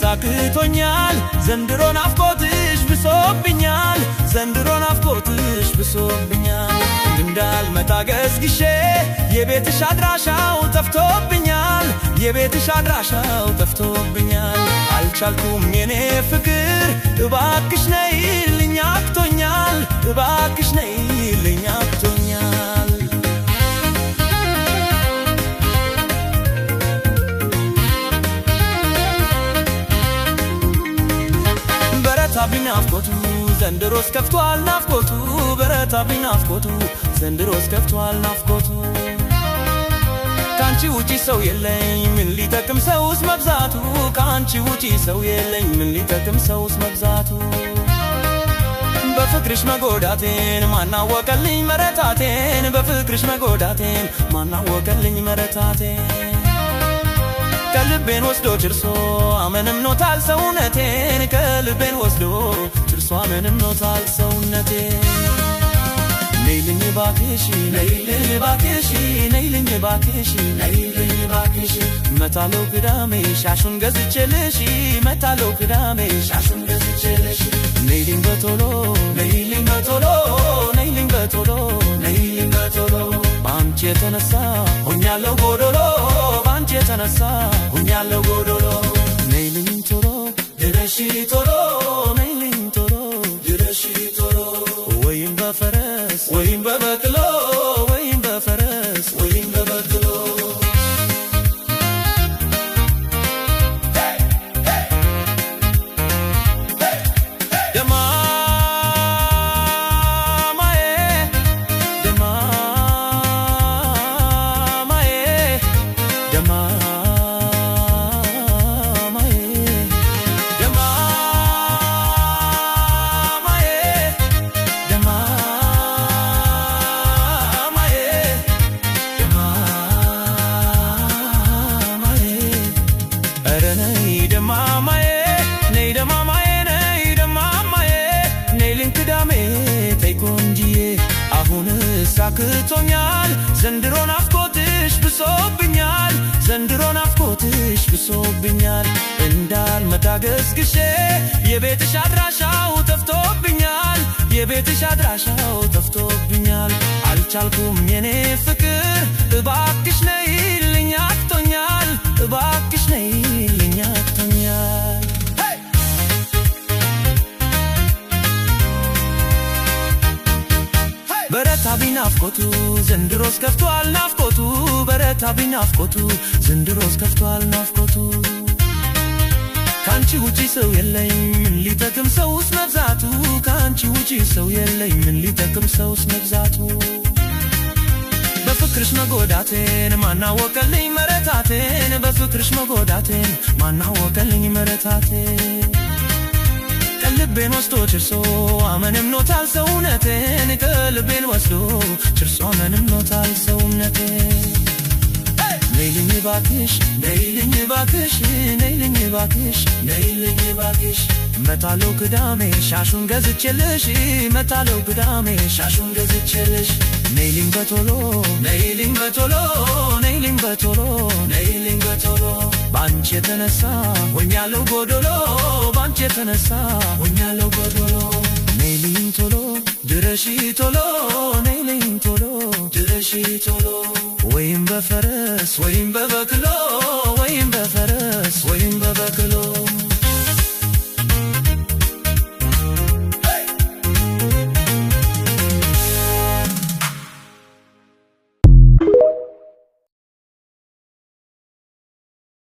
ሳክቶኛል ዘንድሮ ናፍቆትሽ ብሶብኛል ዘንድሮ ናፍቆትሽ ብሶብኛል እንዳልመጣ ገስግሼ የቤትሽ አድራሻው ጠፍቶብኛል የቤትሽ አድራሻው ጠፍቶብኛል አልቻልኩም የኔ ፍቅር እባክሽ ነይልኝ አቅቶኛል እባክሽ ነይልኝ አቅቶኛል በረታብኝ ናፍቆቱ ዘንድሮስ ከፍቷል ናፍቆቱ በረታብኝ ናፍቆቱ ዘንድሮስ ከፍቷል ናፍቆቱ ካንቺ ውጪ ሰው የለኝ ምን ሊጠቅም ሰውስ መብዛቱ ካንቺ ውጪ ሰው የለኝ ምን ሊጠቅም ሰውስ መብዛቱ በፍቅርሽ መጎዳቴን ማናወቀልኝ መረታቴን በፍቅርሽ መጎዳቴን ማናወቀልኝ መረታቴን ከልቤን ወስዶ ጭርሶ አመንም ኖታል ሰውነቴን ከልቤን ወስዶ ጭርሶ አመንም ኖታል ሰውነቴን ነይልኝ ባክሽ ነይልኝ ባክሽ ነይልኝ ባክሽ ነይልኝ ባክሽ መታለው ቅዳሜ ሻሹን ገዝቼልሽ መታለው ቅዳሜ ሻሹን ገዝቼልሽ ነይልኝ በቶሎ ነይልኝ በቶሎ ነይልኝ በቶሎ ነይልኝ በቶሎ ባንቺ የተነሳ ሆኛለሁ ጎዶሎ ባንቺ የተነሳ ሆኛለሁ ጎዶሎ ነይልኝ ቶሎ ድረሺ ቶሎ ነይልኝ ቶሎ ድረሺ ቶሎ ወይም በፈረስ ወይም በበቅሎ ወይም በፈረስ ወይም በበቅሎ ሳክቶኛል ዘንድሮ ናፍቆትሽ ብሶብኛል ዘንድሮ ናፍቆትሽ ብሶብኛል እንዳልመጣ ገስግሼ የቤትሽ አድራሻው ጠፍቶብኛል የቤትሽ አድራሻው ጠፍቶብኛል አልቻልኩም የኔ ፍቅር እባክሽ ነይልኝ አቅቶኛል እባክሽ ነይልኝ አቅቶኛል በረታብኝ ናፍቆቱ ዘንድሮስ ከፍቷል ናፍቆቱ በረታብኝ ናፍቆቱ ዘንድሮስ ከፍቷል ናፍቆቱ ካንቺ ውጪ ሰው የለኝ ምን ሊጠቅም ሰውስ መብዛቱ ካንቺ ውጪ ሰው የለኝ ምን ሊጠቅም ሰውስ መብዛቱ በፍቅርሽ መጎዳቴን ማናወቀልኝ መረታቴን በፍቅርሽ መጎዳቴን ማናወቀልኝ መረታቴን ከልቤን ወስዶ ጭርሶ አመንም ኖታል ሰውነቴን ከልቤን ወስዶ ጭርሶ አመንም ኖታል ሰውነቴን ነይልኝ ባክሽ ነይልኝ ባክሽ ነይልኝ ባክሽ ነይልኝ ባክሽ መታለው ቅዳሜ ሻሹን ገዝቼልሽ መታለው ቅዳሜ ሻሹን ገዝቼልሽ ነይልኝ በቶሎ ነይልኝ በቶሎ ነይልኝ በቶሎ ነይልኝ በቶሎ ባንቺ የተነሳ ሆኛለሁ ጎዶሎ ባንቺ የተነሳ ሆኛለሁ ጎዶሎ ነይልኝ ቶሎ ድረሺ ቶሎ ነይልኝ ቶሎ ድረሺ ቶሎ ወይም በፈረስ ወይም በበቅሎ ወይም በፈረስ